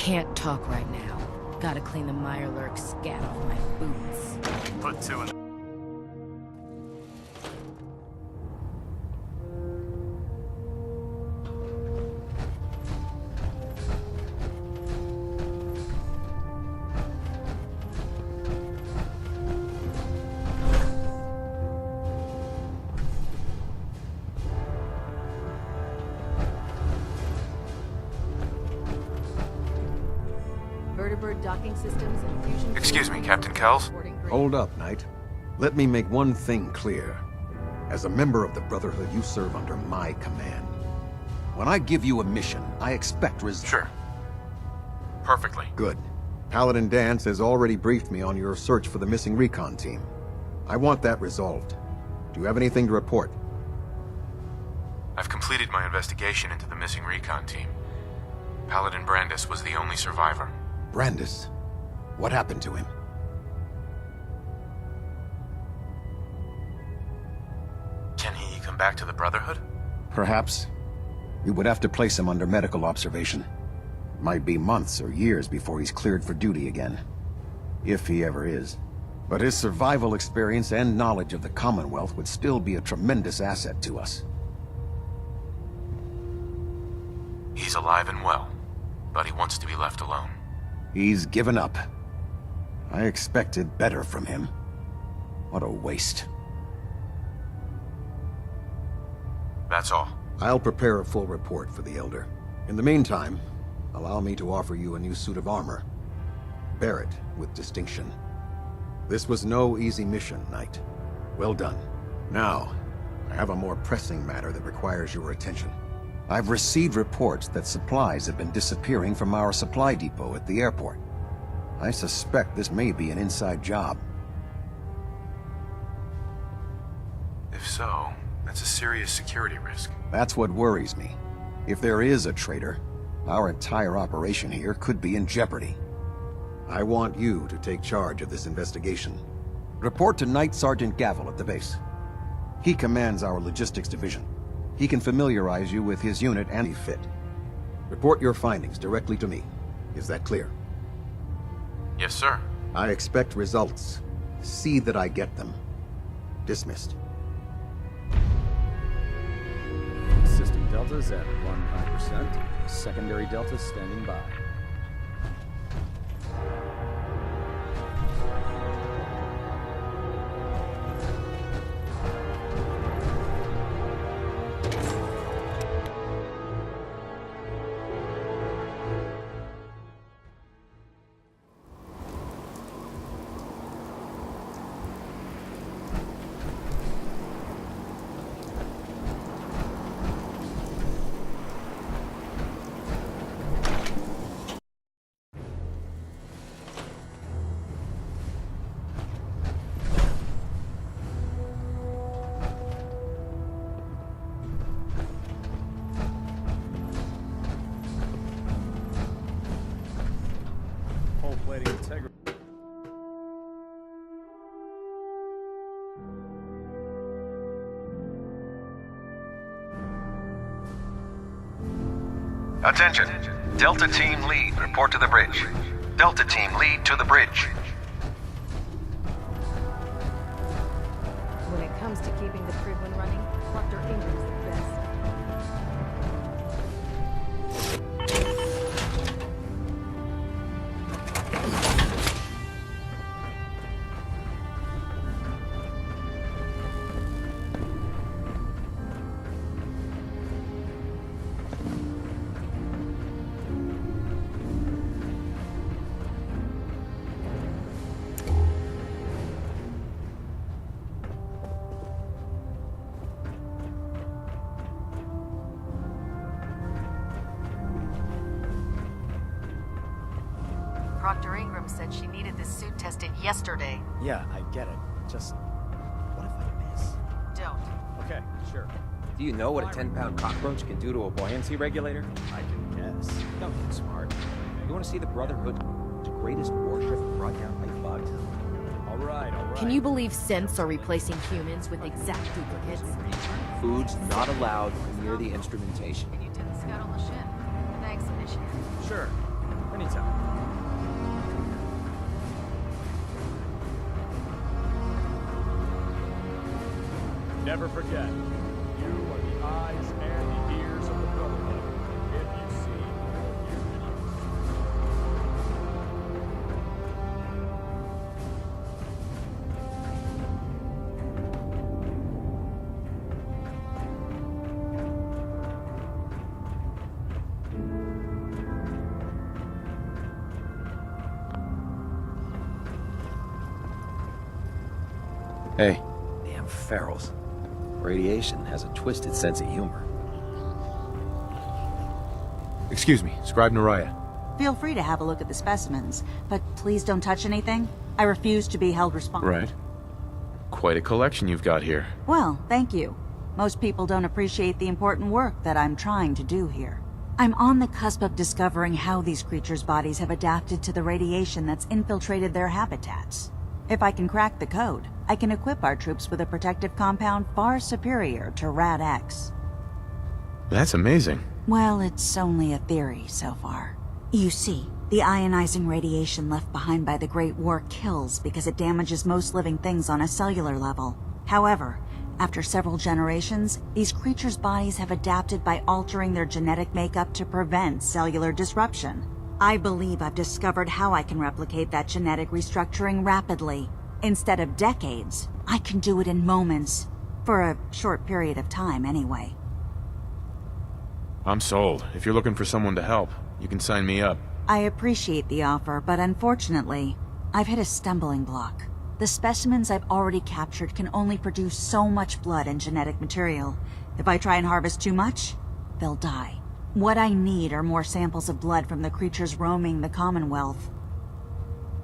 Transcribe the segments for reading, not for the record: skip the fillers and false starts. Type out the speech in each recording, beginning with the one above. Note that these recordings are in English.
Can't talk right now. Gotta clean the Mirelurk scat off my boots. Put two in. Vertibird docking systems and fusion... Excuse me, Captain Kells? Hold up, Knight. Let me make one thing clear. As a member of the Brotherhood, you serve under my command. When I give you a mission, I expect results. Sure. Perfectly. Good. Paladin Dance has already briefed me on your search for the missing recon team. I want that resolved. Do you have anything to report? I've completed my investigation into the missing recon team. Paladin Brandis was the only survivor. Brandis? What happened to him? Can he come back to the Brotherhood? Perhaps. We would have to place him under medical observation. Might be months or years before he's cleared for duty again. If he ever is. But his survival experience and knowledge of the Commonwealth would still be a tremendous asset to us. He's alive and well, but he wants to be left alone. He's given up. I expected better from him. What a waste. That's all. I'll prepare a full report for the Elder. In the meantime, allow me to offer you a new suit of armor. Bear it with distinction. This was no easy mission, Knight. Well done. Now, I have a more pressing matter that requires your attention. I've received reports that supplies have been disappearing from our supply depot at the airport. I suspect this may be an inside job. If so, that's a serious security risk. That's what worries me. If there is a traitor, our entire operation here could be in jeopardy. I want you to take charge of this investigation. Report to Knight Sergeant Gavel at the base. He commands our logistics division. He can familiarize you with his unit and he fit. Report your findings directly to me. Is that clear? Yes, sir. I expect results. See that I get them. Dismissed. System deltas at 100%. Secondary deltas standing by. Attention. Delta Team Lead, report to the bridge. Delta Team Lead to the bridge. When it comes to keeping the Privlin running, Dr. Ingram's the best. Dr. Ingram said she needed this suit tested yesterday. Yeah, I get it. Just... what if I miss? Don't. Okay, sure. Do you know what a 10-pound cockroach can do to a buoyancy regulator? I can guess. Don't get smart. You want to see the Brotherhood's greatest warship brought down by bugs? All right, all right. Can you believe synths are replacing humans with exact duplicates? Food's not allowed near the instrumentation. You didn't scout on the ship. Thanks, Initiative. Sure. Anytime. Never forget, you are the eyes and the ears of the Brotherhood. If you see or hear videos. Hey. Damn ferals. Radiation has a twisted sense of humor. Excuse me, Scribe Naraya. Feel free to have a look at the specimens, but please don't touch anything. I refuse to be held responsible. Right. Quite a collection you've got here. Well, thank you. Most people don't appreciate the important work that I'm trying to do here. I'm on the cusp of discovering how these creatures' bodies have adapted to the radiation that's infiltrated their habitats. If I can crack the code, I can equip our troops with a protective compound far superior to Rad-X. That's amazing. Well, it's only a theory so far. You see, the ionizing radiation left behind by the Great War kills because it damages most living things on a cellular level. However, after several generations, these creatures' bodies have adapted by altering their genetic makeup to prevent cellular disruption. I believe I've discovered how I can replicate that genetic restructuring rapidly. Instead of decades, I can do it in moments. For a short period of time, anyway. I'm sold. If you're looking for someone to help, you can sign me up. I appreciate the offer, but unfortunately, I've hit a stumbling block. The specimens I've already captured can only produce so much blood and genetic material. If I try and harvest too much, they'll die. What I need are more samples of blood from the creatures roaming the Commonwealth.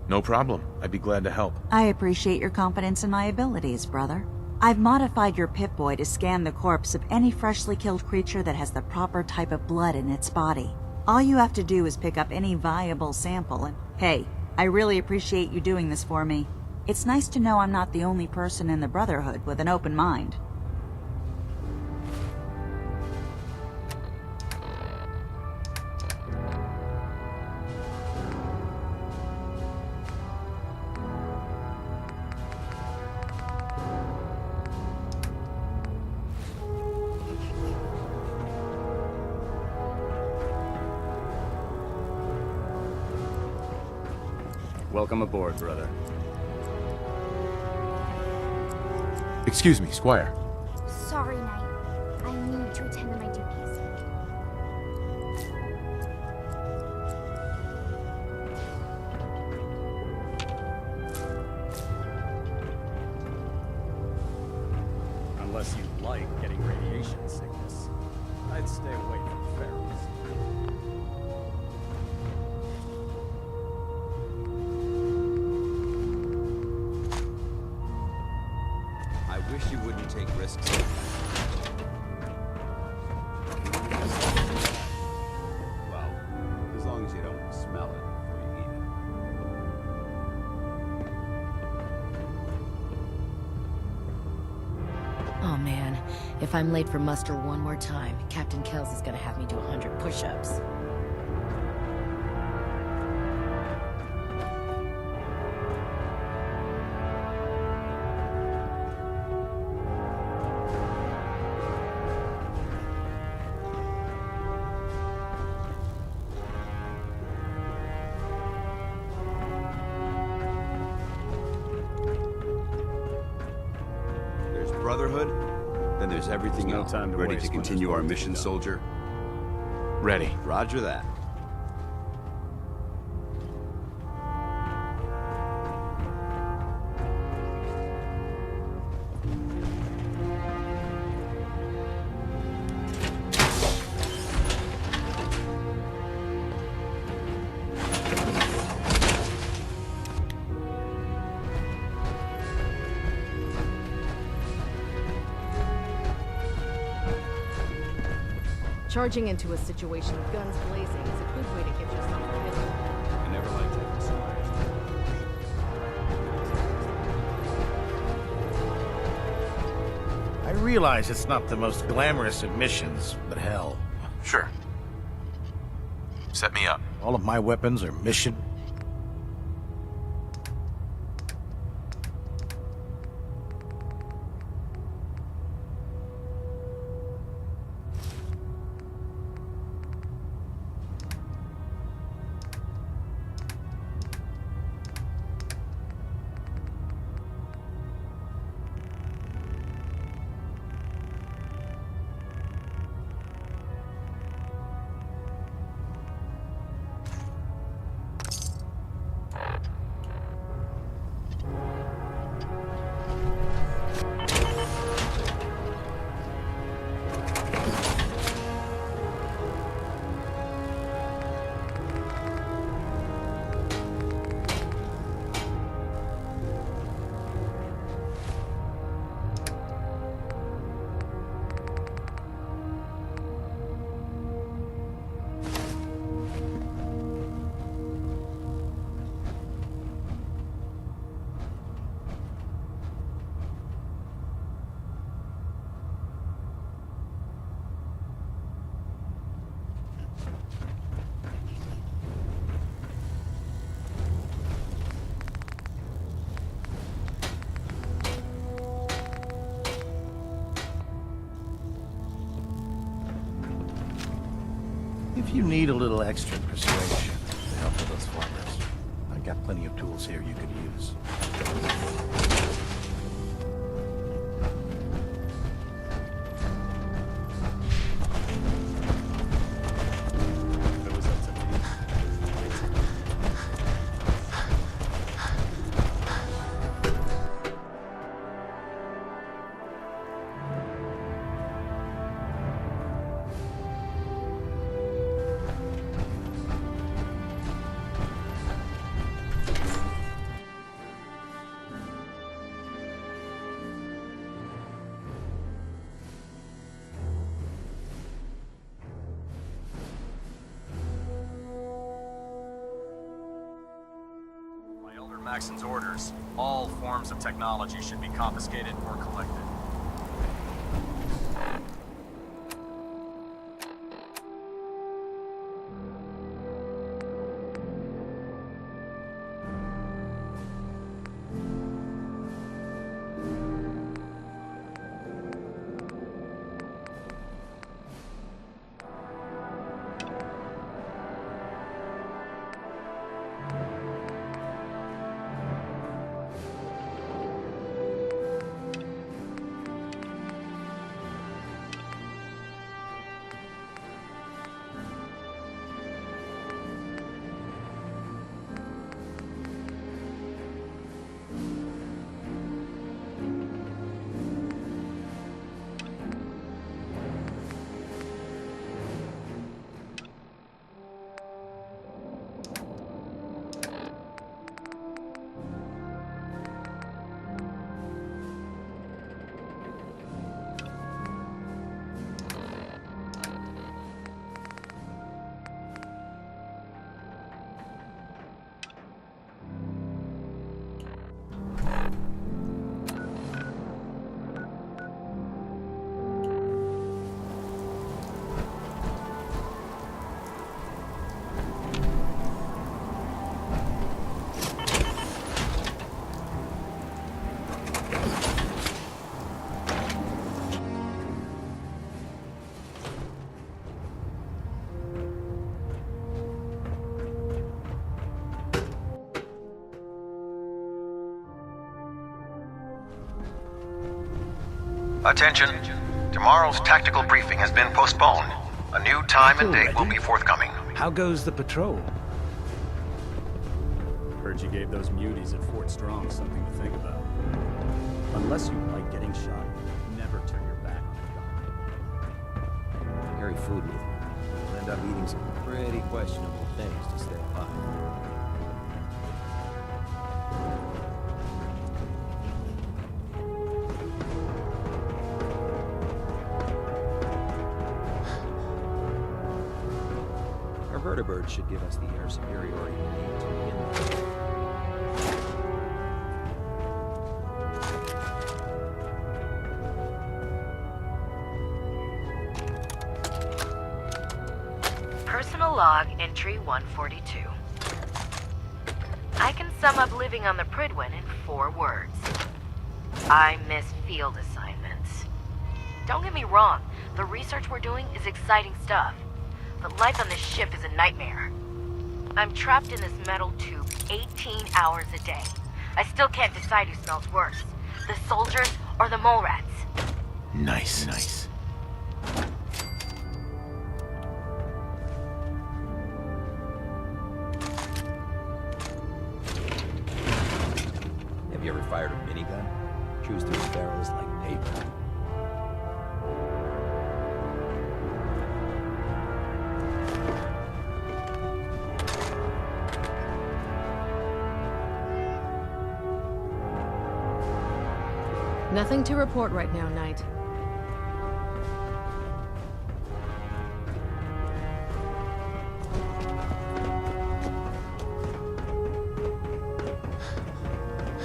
No problem. I'd be glad to help. I appreciate your confidence in my abilities, brother. I've modified your Pip-Boy to scan the corpse of any freshly killed creature that has the proper type of blood in its body. All you have to do is pick up any viable sample and... Hey, I really appreciate you doing this for me. It's nice to know I'm not the only person in the Brotherhood with an open mind. Welcome aboard, brother. Excuse me, Squire. Sorry, Knight. I need to attend to my duties. Unless you like getting radiation sickness, I'd stay away from ferals. I wish you wouldn't take risks. Well, as long as you don't smell it before you eat it. Oh man, if I'm late for muster one more time, Captain Kells is gonna have me do 100 push-ups. There's Brotherhood, then there's everything There's no else. time to Ready waste to when continue there's our work to mission, be done. soldier? Ready. Roger that. Charging into a situation with guns blazing is a good way to get yourself killed. I never liked that Squire. I realize it's not the most glamorous of missions, but hell. Sure. Set me up. All of my weapons are mission. If you need a little extra persuasion to help with those farmers, I got plenty of tools here you could use. Maxon's orders. All forms of technology should be confiscated or collected. Attention. Tomorrow's tactical briefing has been postponed. A new time and date will be forthcoming. How goes the patrol? Heard you gave those muties at Fort Strong something to think about. Unless you like getting shot, never turn your back on the gun. Carry food with you. You'll end up eating some pretty questionable things to stay alive. Our vertibird should give us the air superiority we need to begin with. Personal log entry 142. I can sum up living on the Pridwin in 4 words. I miss field assignments. Don't get me wrong, the research we're doing is exciting stuff, but life on this ship is a nightmare. I'm trapped in this metal tube 18 hours a day. I still can't decide who smells worse, the soldiers or the mole rats. Nice. Have you ever fired a minigun? Chews through the barrels like paper. Nothing to report right now, Knight.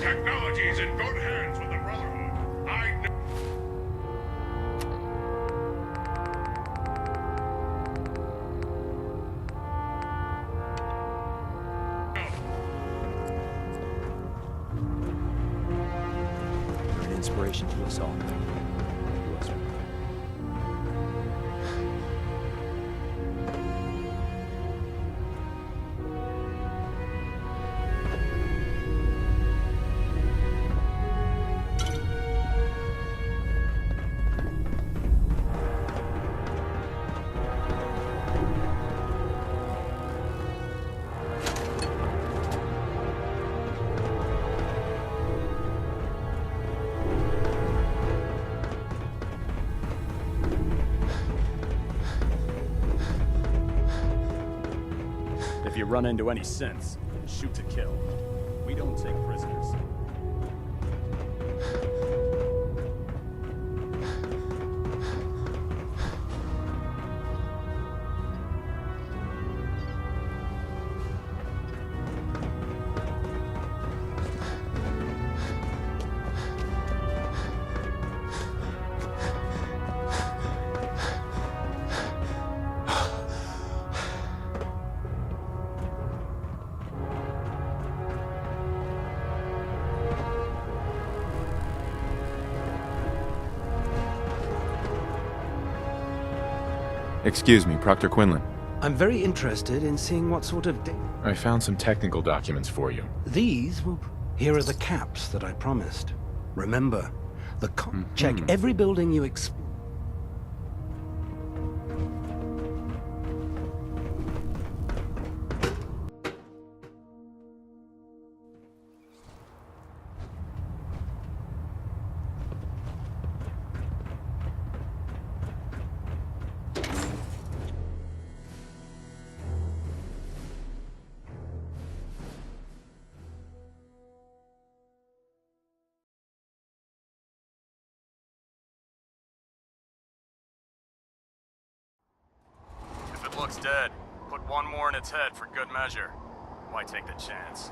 Technology's in good hands with the Brotherhood. I know. You're an inspiration to us all. To us. If you run into any sense, shoot to kill. We don't take prisoners. Excuse me, Proctor Quinlan. I'm very interested in seeing what sort of I found some technical documents for you. These will... Here are the caps that I promised. Remember, check every building you explore. If it looks dead, put one more in its head for good measure. Why take the chance?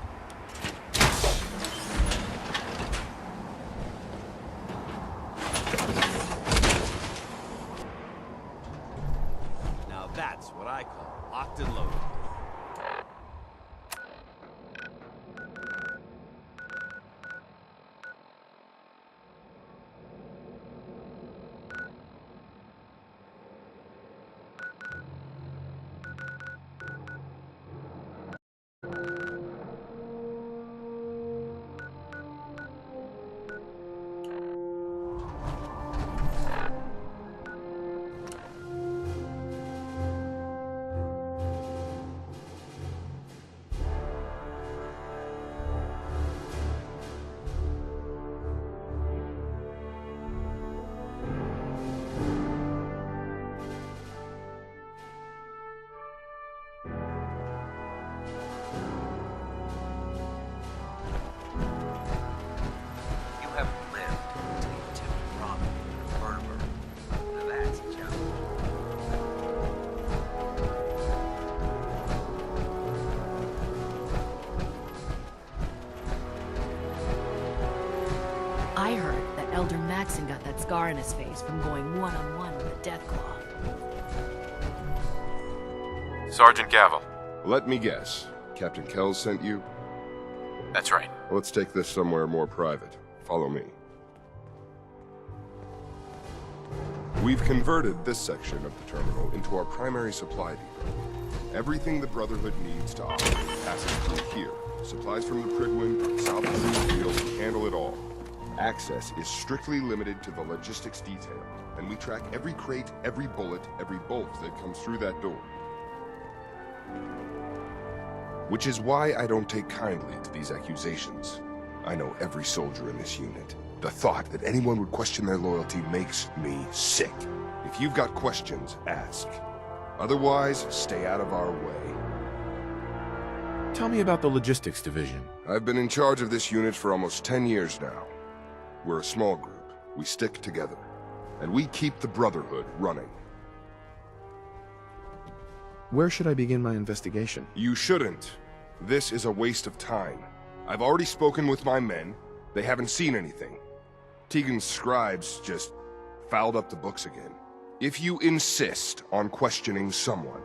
Now that's what I call locked and loaded. I heard that Elder Maxon got that scar on his face from going one-on-one with the Deathclaw. Sergeant Gavel. Let me guess. Captain Kells sent you? That's right. Let's take this somewhere more private. Follow me. We've converted this section of the terminal into our primary supply depot. Everything the Brotherhood needs to operate passes through here. Supplies from the Pridwin, south of the field, handle it all. Access is strictly limited to the logistics detail, and we track every crate, every bullet, every bolt that comes through that door. Which is why I don't take kindly to these accusations. I know every soldier in this unit. The thought that anyone would question their loyalty makes me sick. If you've got questions, ask. Otherwise, stay out of our way. Tell me about the logistics division. I've been in charge of this unit for almost 10 years now. We're a small group. We stick together. And we keep the Brotherhood running. Where should I begin my investigation? You shouldn't. This is a waste of time. I've already spoken with my men. They haven't seen anything. Tegan's scribes just fouled up the books again. If you insist on questioning someone,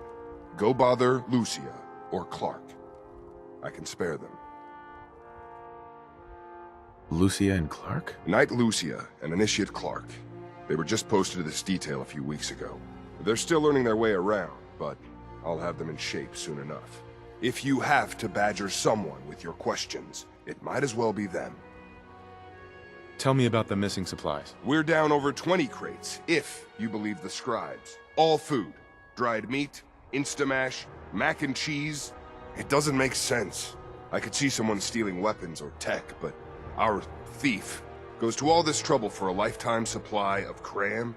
go bother Lucia or Clark. I can spare them. Lucia and Clark? Knight Lucia and Initiate Clark. They were just posted to this detail a few weeks ago. They're still learning their way around, but I'll have them in shape soon enough. If you have to badger someone with your questions, it might as well be them. Tell me about the missing supplies. We're down over 20 crates, if you believe the scribes. All food. Dried meat, Instamash, mac and cheese. It doesn't make sense. I could see someone stealing weapons or tech, but our thief goes to all this trouble for a lifetime supply of cram?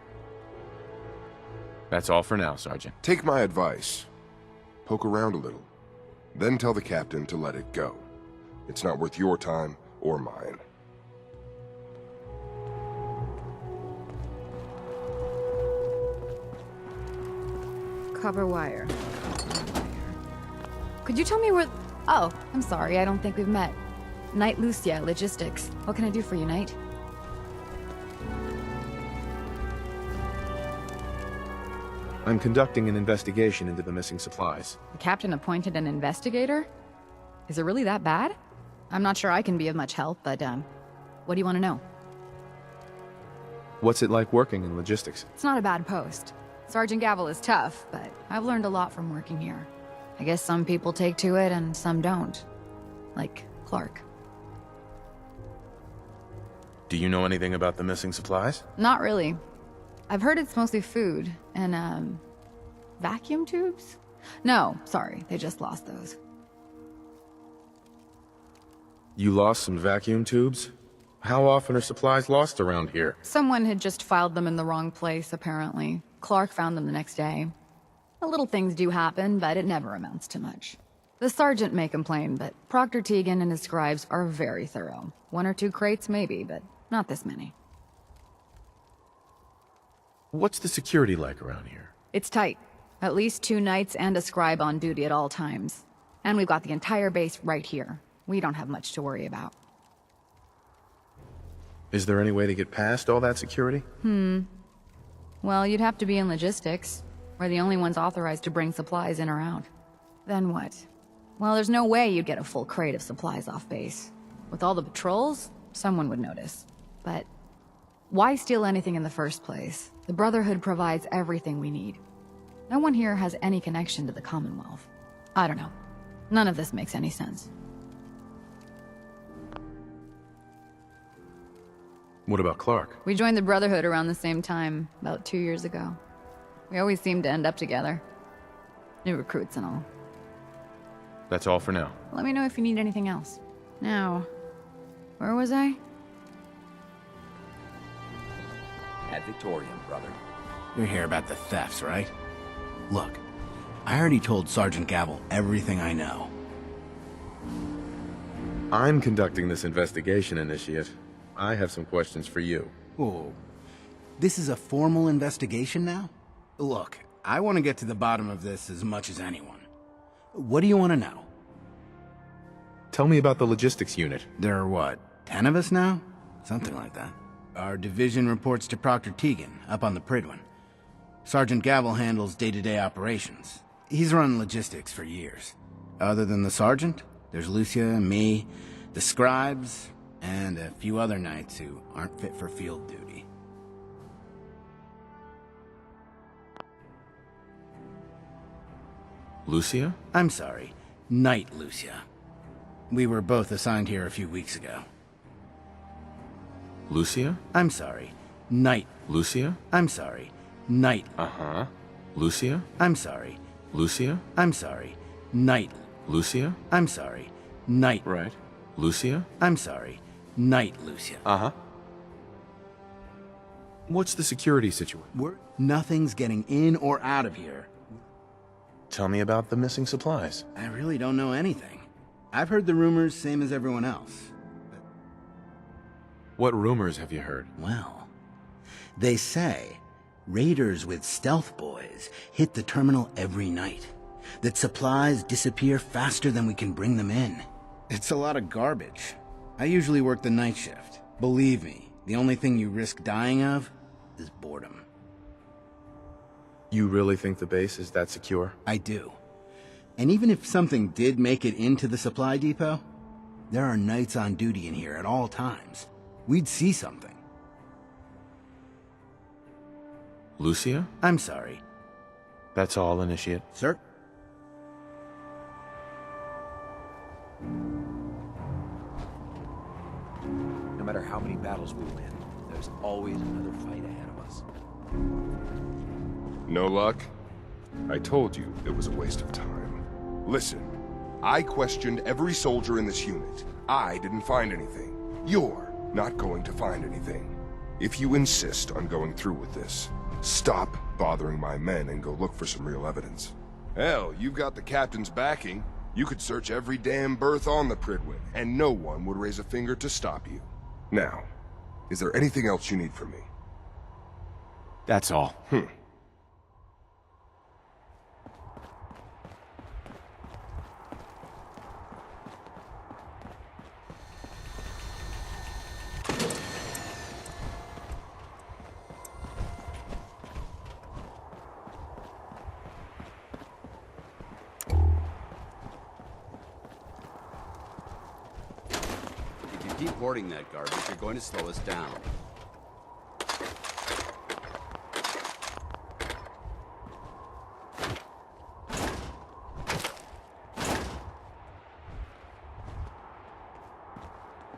That's all for now, Sergeant. Take my advice. Poke around a little. Then tell the captain to let it go. It's not worth your time or mine. Copper wire. Could you tell me where... Oh, I'm sorry, I don't think we've met. Knight Lucia, Logistics. What can I do for you, Knight? I'm conducting an investigation into the missing supplies. The captain appointed an investigator? Is it really that bad? I'm not sure I can be of much help, but, what do you want to know? What's it like working in logistics? It's not a bad post. Sergeant Gavel is tough, but I've learned a lot from working here. I guess some people take to it and some don't. Like Clark. Do you know anything about the missing supplies? Not really. I've heard it's mostly food and, vacuum tubes? No, sorry, they just lost those. You lost some vacuum tubes? How often are supplies lost around here? Someone had just filed them in the wrong place, apparently. Clark found them the next day. The little things do happen, but it never amounts to much. The sergeant may complain, but Proctor Tegan and his scribes are very thorough. 1 or 2 crates, maybe, but not this many. What's the security like around here? It's tight. At least 2 knights and a scribe on duty at all times. And we've got the entire base right here. We don't have much to worry about. Is there any way to get past all that security? Well, you'd have to be in logistics. We're the only ones authorized to bring supplies in or out. Then what? Well, there's no way you'd get a full crate of supplies off base. With all the patrols, someone would notice. But why steal anything in the first place? The Brotherhood provides everything we need. No one here has any connection to the Commonwealth. I don't know. None of this makes any sense. What about Clark? We joined the Brotherhood around the same time, about 2 years ago. We always seemed to end up together. New recruits and all. That's all for now. Let me know if you need anything else. Now, where was I? At Victorian, brother. You're here about the thefts, right? Look, I already told Sergeant Gavel everything I know. I'm conducting this investigation, Initiate. I have some questions for you. Whoa. This is a formal investigation now? Look, I want to get to the bottom of this as much as anyone. What do you want to know? Tell me about the logistics unit. There are what, 10 of us now? Something like that. Our division reports to Proctor Tegan, up on the Pridwin. Sergeant Gavel handles day-to-day operations. He's run logistics for years. Other than the sergeant, there's Lucia, me, the scribes, and a few other knights who aren't fit for field duty. Lucia? I'm sorry, Knight Lucia. We were both assigned here a few weeks ago. Lucia? I'm sorry, Knight. Lucia? I'm sorry, Knight. Uh-huh. Lucia? I'm sorry. Lucia? I'm sorry, Knight. Lucia? I'm sorry, Knight. Right. Lucia? I'm sorry, Knight Lucia. Uh-huh. What's the security situation? Nothing's getting in or out of here. Tell me about the missing supplies. I really don't know anything. I've heard the rumors, same as everyone else. What rumors have you heard? Well, they say raiders with stealth boys hit the terminal every night. That supplies disappear faster than we can bring them in. It's a lot of garbage. I usually work the night shift. Believe me, the only thing you risk dying of is boredom. You really think the base is that secure? I do. And even if something did make it into the supply depot, there are knights on duty in here at all times. We'd see something. Lucia? I'm sorry. That's all, Initiate. Sir? No matter how many battles we win, there's always another fight ahead of us. No luck? I told you it was a waste of time. Listen, I questioned every soldier in this unit. I didn't find anything. You're not going to find anything. If you insist on going through with this, stop bothering my men and go look for some real evidence. Hell, you've got the captain's backing. You could search every damn berth on the Pridwin, and no one would raise a finger to stop you. Now, is there anything else you need from me? That's all. Keep hoarding that garbage, you're going to slow us down.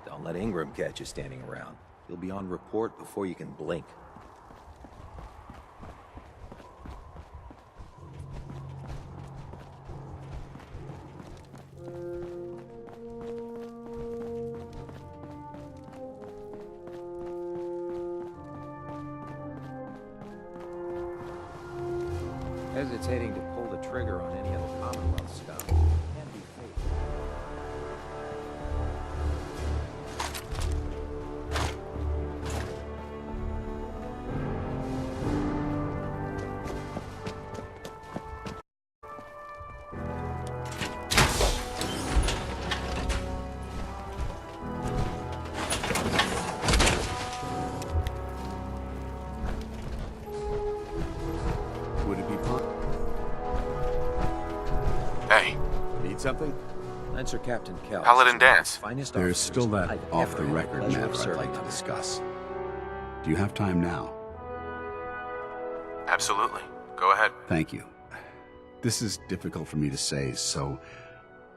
Don't let Ingram catch you standing around. You'll be on report before you can blink. Hesitating to pull the trigger on any of the Commonwealth stuff can be fatal. Would it be fun? Hey, Need something? Answer Captain Kell. Paladin Dance. Finest There's officers still that I've ever off-the-record had the pleasure matter of I'd serving like to on. discuss. Do you have time now? Absolutely. Go ahead. Thank you. This is difficult for me to say, so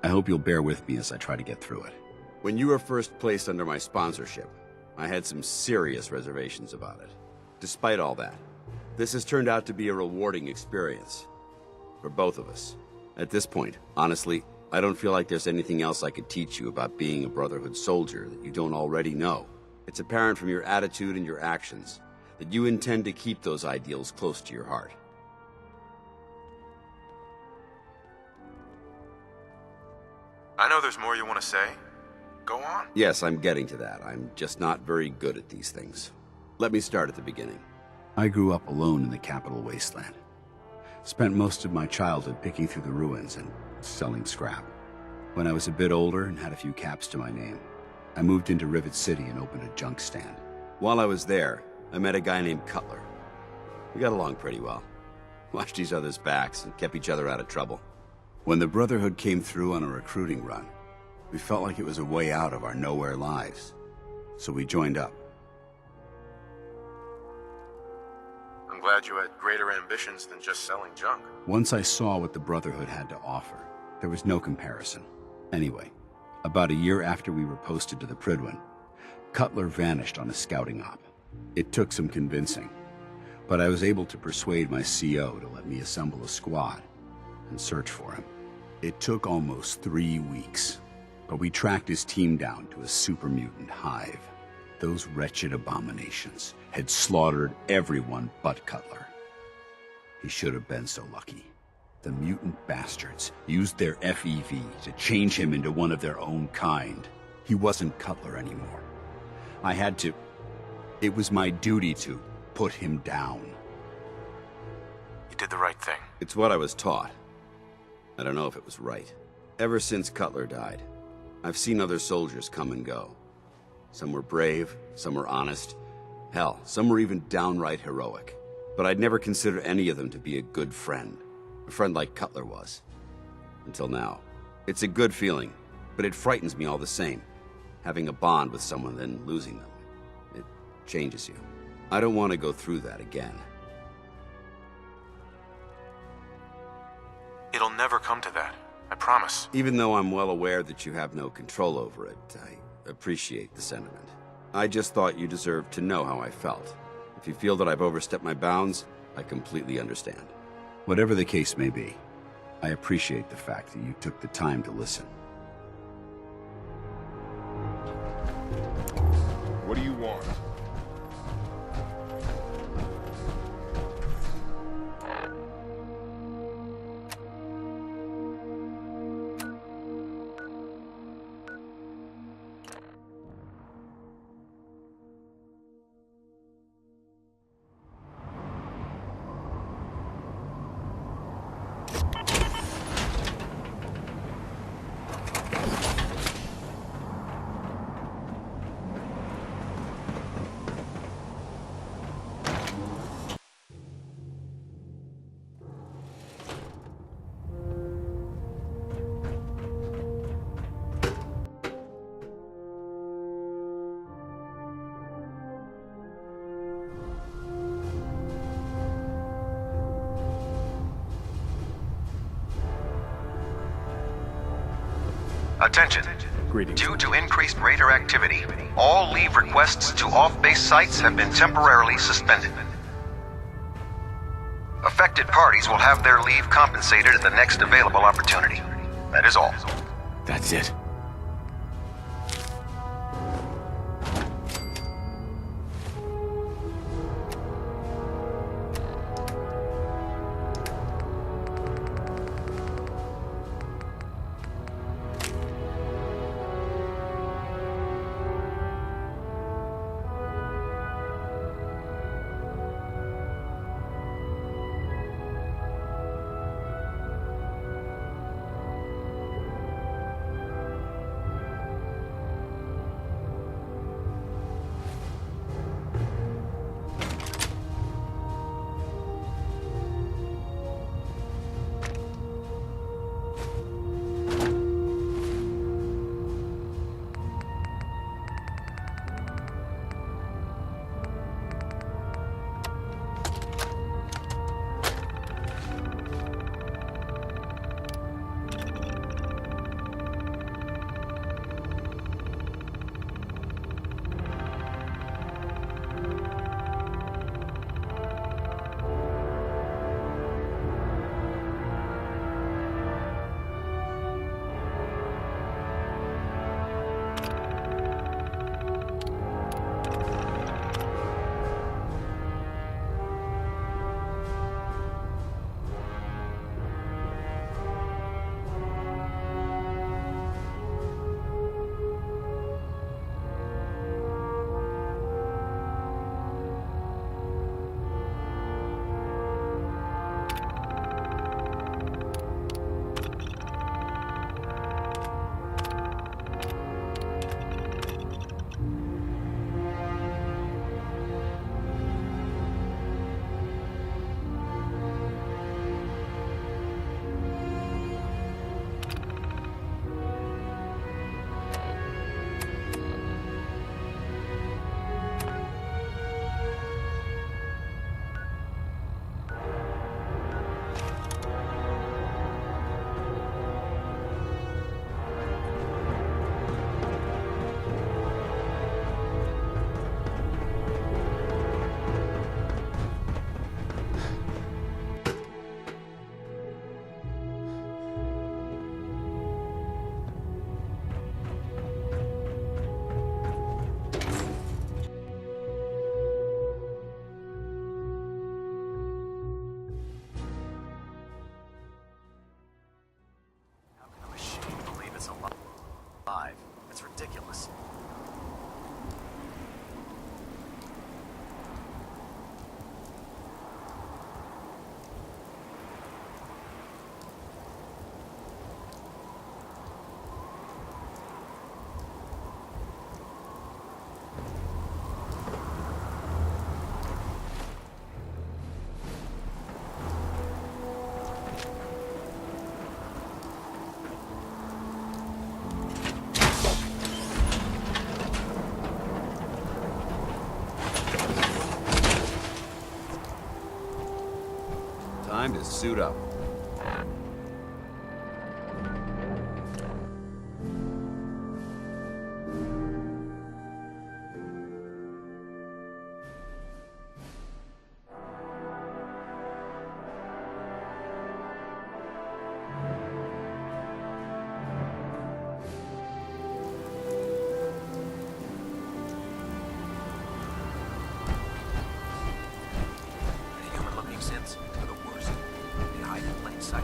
I hope you'll bear with me as I try to get through it. When you were first placed under my sponsorship, I had some serious reservations about it. Despite all that, this has turned out to be a rewarding experience. For both of us. At this point, honestly, I don't feel like there's anything else I could teach you about being a Brotherhood soldier that you don't already know. It's apparent from your attitude and your actions that you intend to keep those ideals close to your heart. I know there's more you want to say. Go on. Yes, I'm getting to that. I'm just not very good at these things. Let me start at the beginning. I grew up alone in the capital wasteland. Spent most of my childhood picking through the ruins and selling scrap. When I was a bit older and had a few caps to my name, I moved into Rivet City and opened a junk stand. While I was there, I met a guy named Cutler. We got along pretty well. watched each other's backs, and kept each other out of trouble. When the Brotherhood came through on a recruiting run, we felt like it was a way out of our nowhere lives. So we joined up. I'm glad you had greater ambitions than just selling junk. Once I saw what the Brotherhood had to offer, there was no comparison. Anyway, about a year after we were posted to the Prydwen, Cutler vanished on a scouting op. It took some convincing, but I was able to persuade my CO to let me assemble a squad and search for him. It took almost 3 weeks, but we tracked his team down to a super mutant hive. Those wretched abominations had slaughtered everyone but Cutler. He should have been so lucky. The mutant bastards used their FEV to change him into one of their own kind. He wasn't Cutler anymore. I had to... It was my duty to put him down. You did the right thing. It's what I was taught. I don't know if it was right. Ever since Cutler died, I've seen other soldiers come and go. Some were brave, some were honest. Hell, some were even downright heroic. But I'd never considered any of them to be a good friend. A friend like Cutler was. Until now. It's a good feeling, but it frightens me all the same. Having a bond with someone, then losing them. It changes you. I don't want to go through that again. It'll never come to that. I promise. Even though I'm well aware that you have no control over it, I appreciate the sentiment. I just thought you deserved to know how I felt. If you feel that I've overstepped my bounds, I completely understand. Whatever the case may be, I appreciate the fact that you took the time to listen. What do you want? Attention. Greetings. Due to increased raider activity, all leave requests to off-base sites have been temporarily suspended. Affected parties will have their leave compensated at the next available opportunity. That is all. That's it. Time to suit up. Human-looking synths are the worst. They hide in plain sight.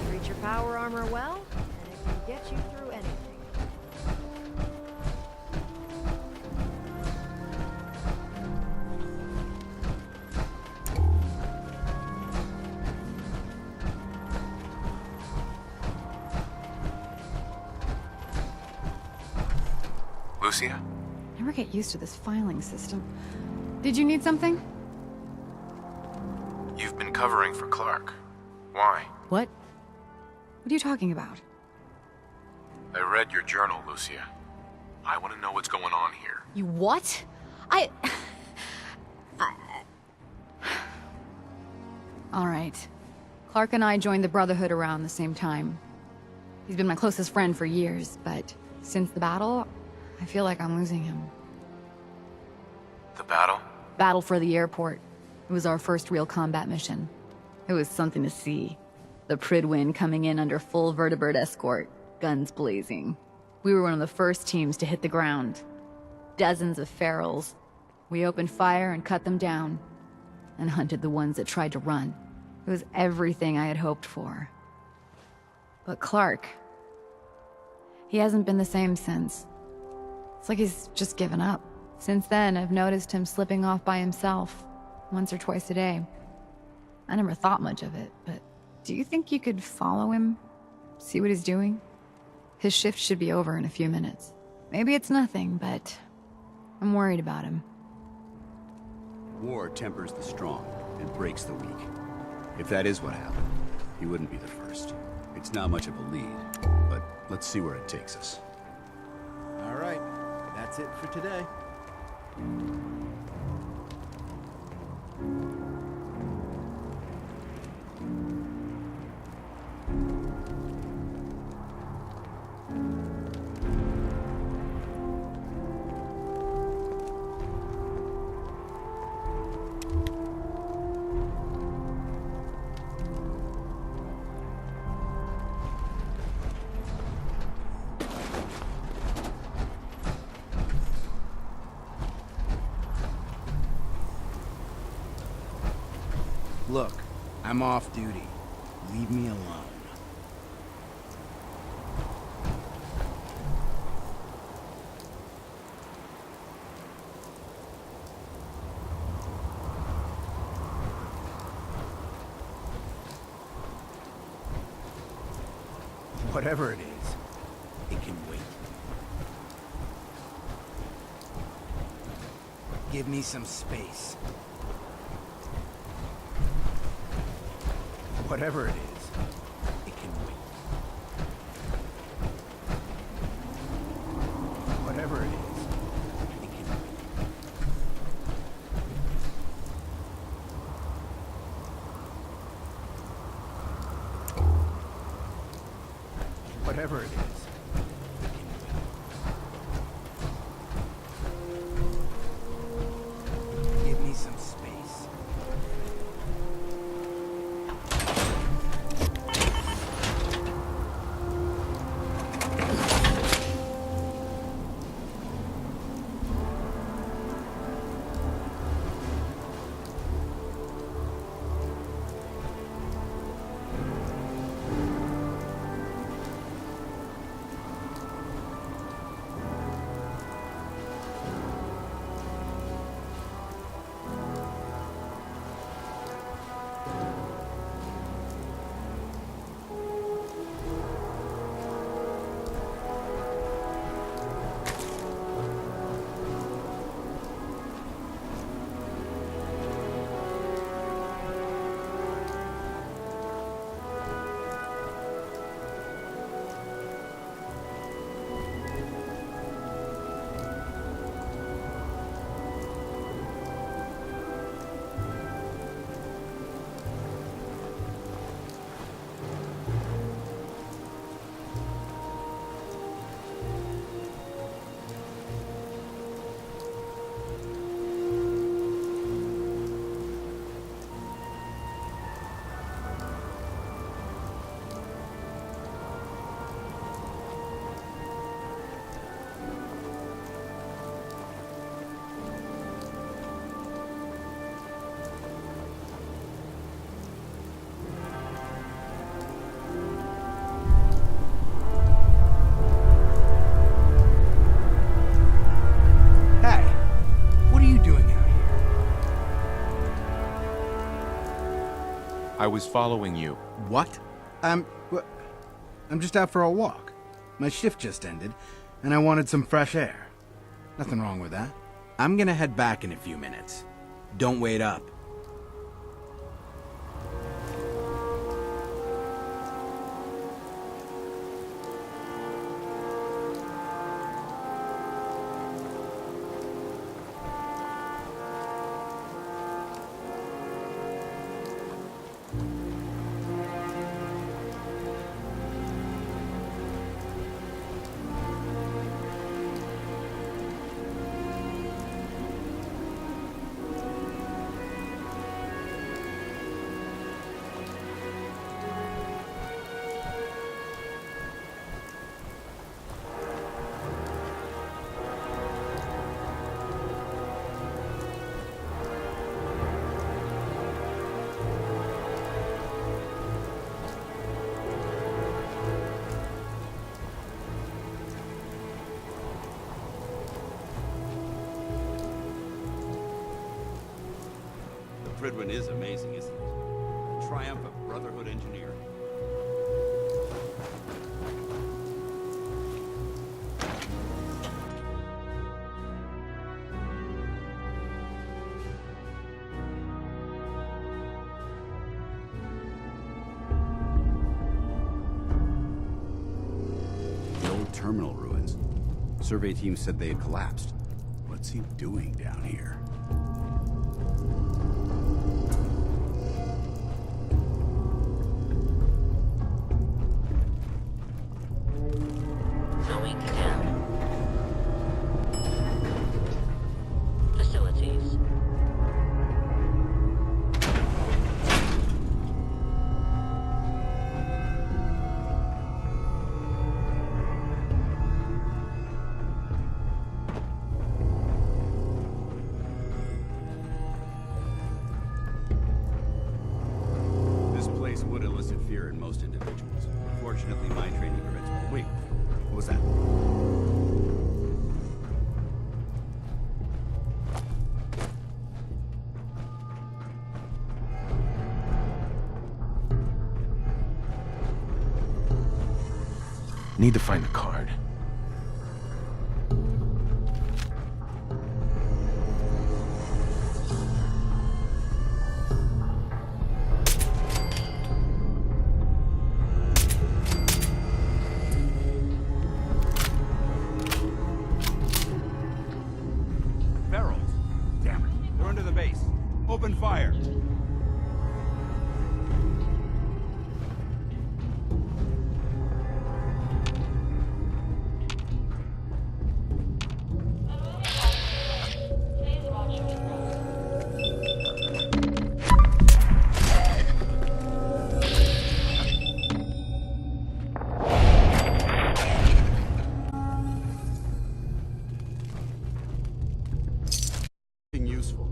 Treat your power armor well, and it can get you through anything. Lucia? Never get used to this filing system. Did you need something? You've been covering for Clark. Why? What? What are you talking about? I read your journal, Lucia. I want to know what's going on here. You what? All right. Clark and I joined the Brotherhood around the same time. He's been my closest friend for years, but since the battle, I feel like I'm losing him. The battle? Battle for the airport. It was our first real combat mission. It was something to see. The Pridwin coming in under full vertebrate escort, guns blazing. We were one of the first teams to hit the ground. Dozens of ferals. We opened fire and cut them down, and hunted the ones that tried to run. It was everything I had hoped for. But Clark, he hasn't been the same since. It's like he's just given up. Since then, I've noticed him slipping off by himself, once or twice a day. I never thought much of it, but do you think you could follow him? See what he's doing? His shift should be over in a few minutes. Maybe it's nothing, but I'm worried about him. War tempers the strong and breaks the weak. If that is what happened, he wouldn't be the first. It's not much of a lead, but let's see where it takes us. All right, that's it for today. Look, I'm off duty. Leave me alone. Whatever it is, it can wait. Give me some space. Whatever it is, it can wait. Whatever it is, it can wait. Whatever it is, it can wait. Give me some space. I was following you. What? I'm just out for a walk. My shift just ended, and I wanted some fresh air. Nothing wrong with that. I'm gonna head back in a few minutes. Don't wait up. Pridwin is amazing, isn't it? The triumph of Brotherhood engineering. The old terminal ruins. Survey team said they had collapsed. What's he doing down here? Going down. Facilities. This place would elicit fear in most individuals. Fortunately, my training prevents me. Wait, what was that? Need to find the card. Barrels. Damn it. They're under the base. Open fire. Useful.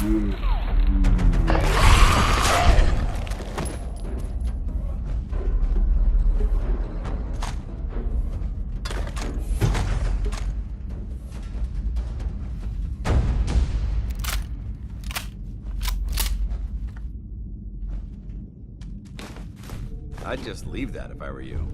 I'd just leave that if I were you.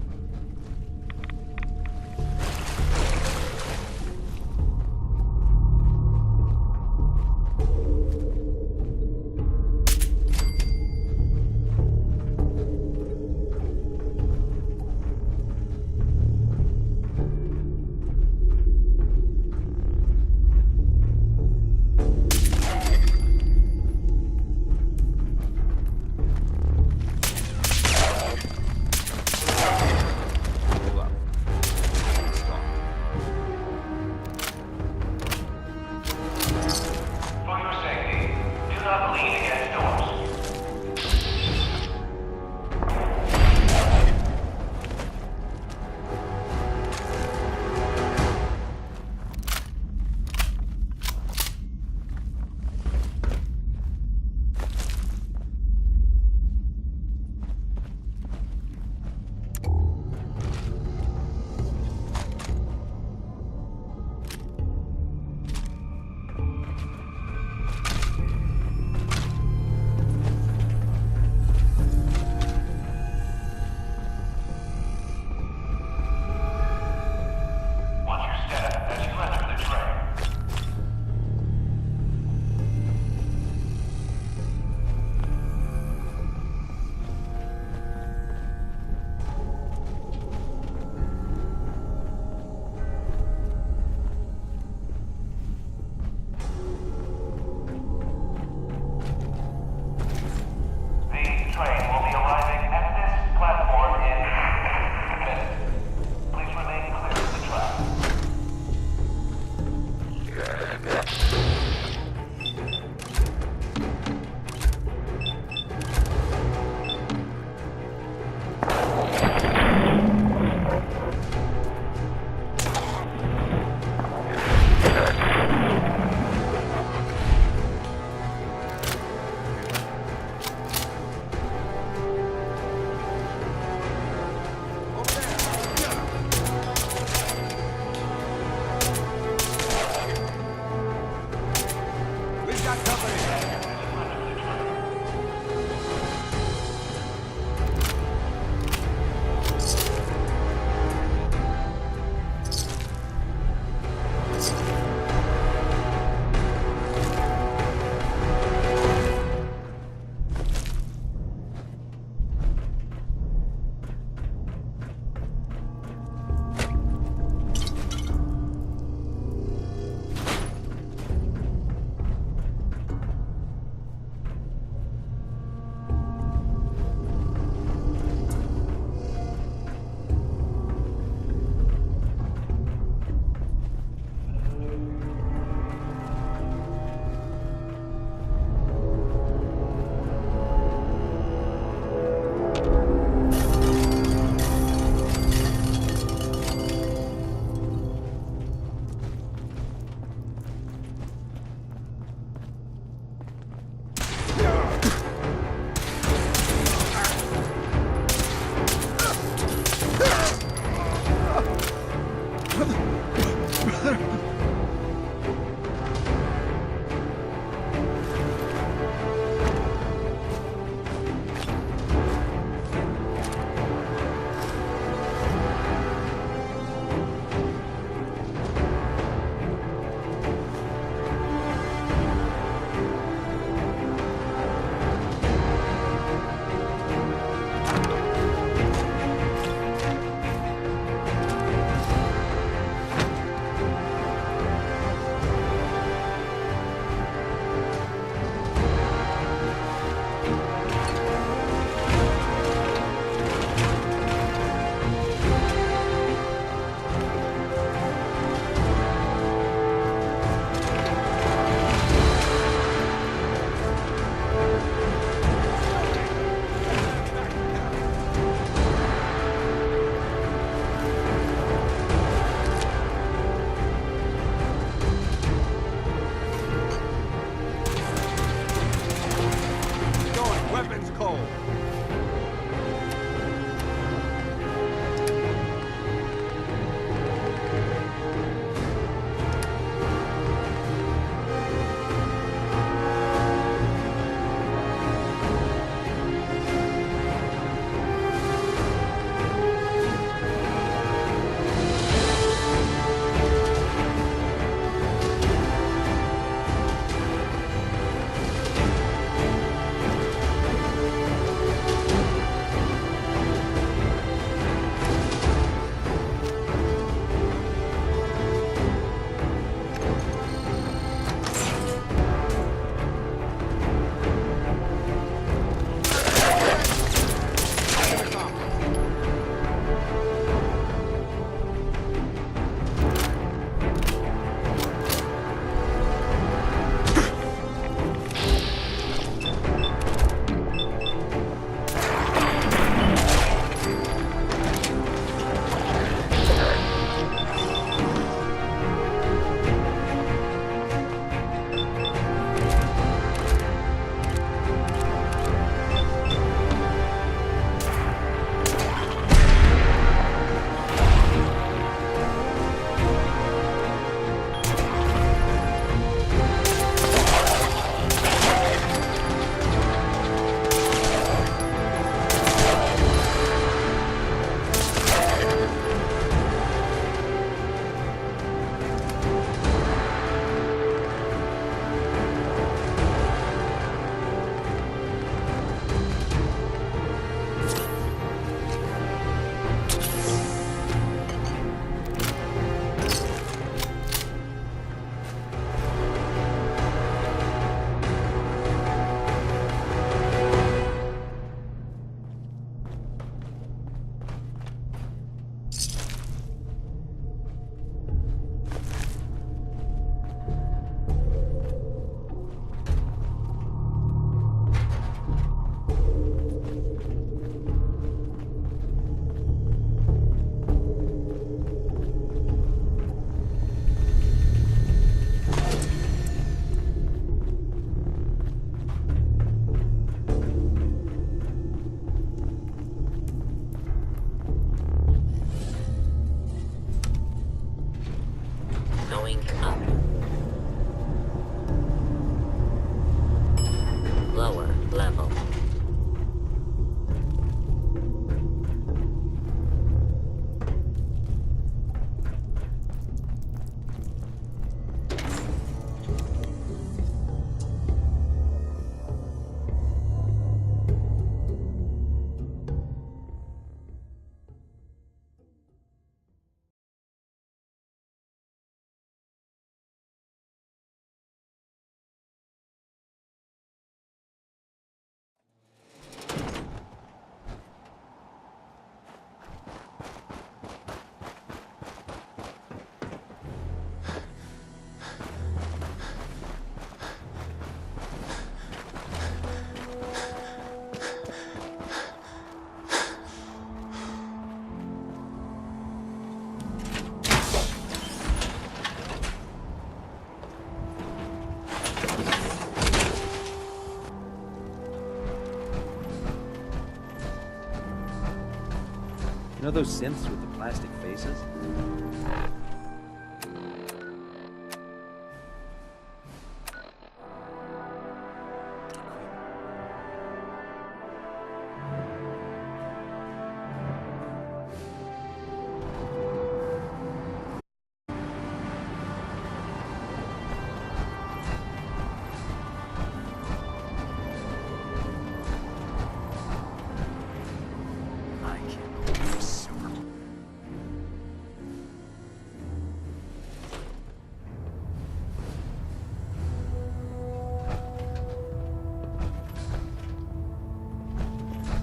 know those synths with the plastic faces?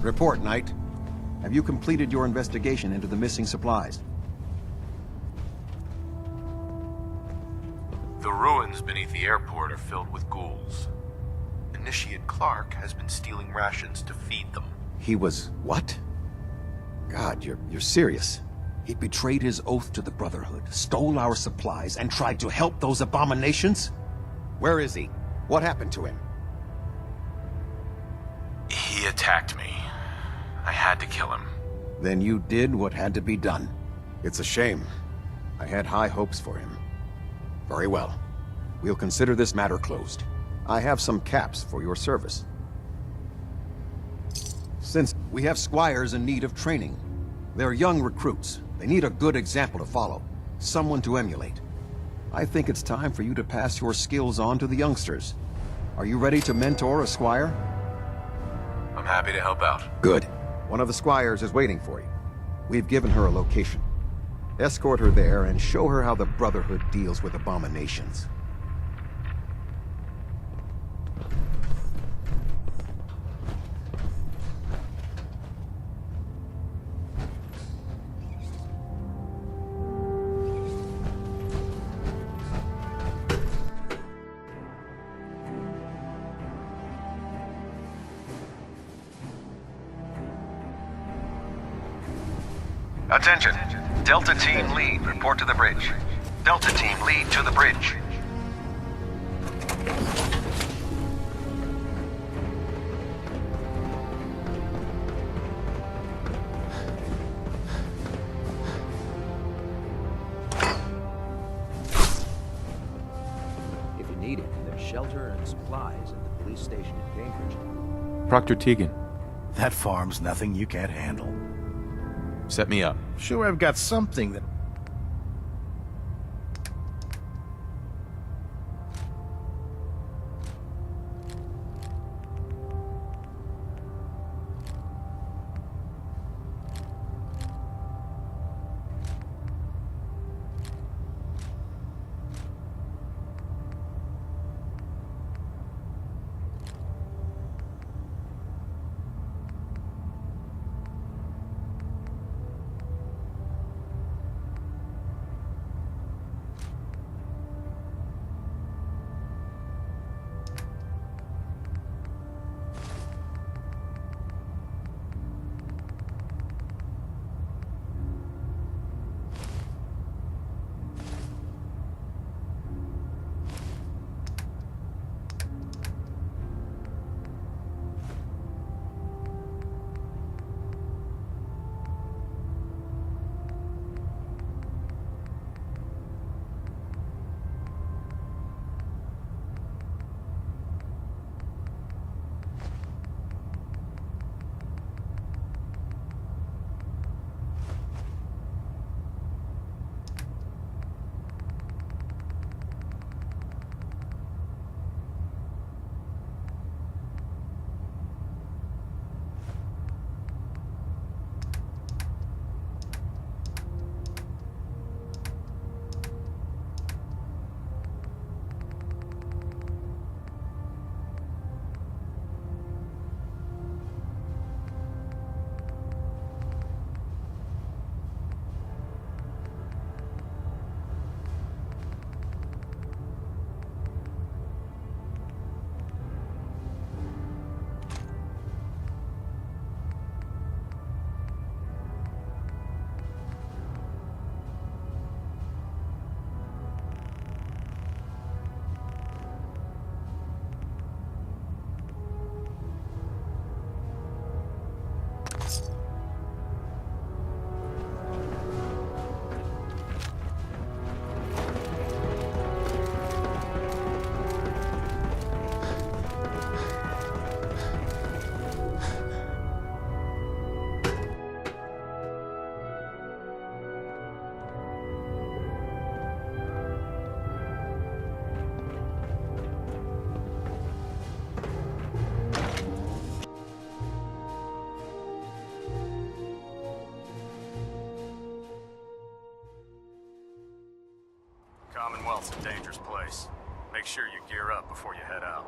Report, Knight. Have you completed your investigation into the missing supplies? The ruins beneath the airport are filled with ghouls. Initiate Clark has been stealing rations to feed them. He was what? God, you're serious. He betrayed his oath to the Brotherhood, stole our supplies, and tried to help those abominations? Where is he? What happened to him? He attacked me. I had to kill him. Then you did what had to be done. It's a shame. I had high hopes for him. Very well. We'll consider this matter closed. I have some caps for your service. Since we have squires in need of training, they're young recruits. They need a good example to follow, someone to emulate. I think it's time for you to pass your skills on to the youngsters. Are you ready to mentor a squire? I'm happy to help out. Good. One of the squires is waiting for you. We've given her a location. Escort her there and show her how the Brotherhood deals with abominations. Attention. Delta Team Lead, report to the bridge. Delta Team Lead to the bridge. If you need it, there's shelter and supplies at the police station in Cambridge. Proctor Tegan. That farm's nothing you can't handle. Set me up. Sure, I've got something that... It's a dangerous place. Make sure you gear up before you head out.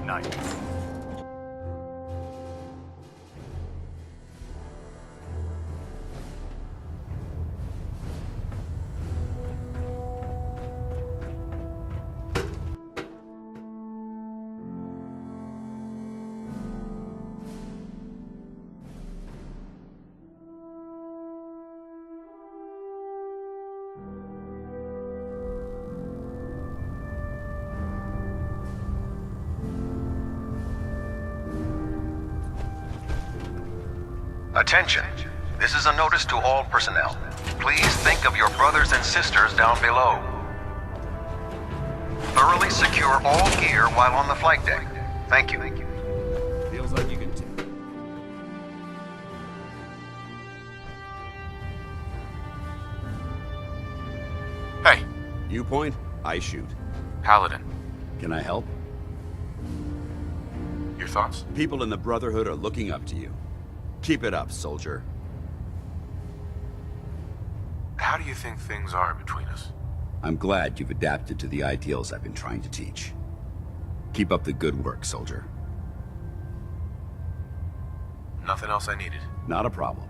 Night. Attention. This is a notice to all personnel. Please think of your brothers and sisters down below. Thoroughly secure all gear while on the flight deck. Thank you. Feels like you can Hey. You point, I shoot. Paladin. Can I help? Your thoughts? People in the Brotherhood are looking up to you. Keep it up, soldier. How do you think things are between us? I'm glad you've adapted to the ideals I've been trying to teach. Keep up the good work, soldier. Nothing else I needed. Not a problem.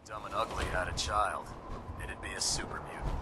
If Dumb and Ugly had a child, it'd be a super mutant.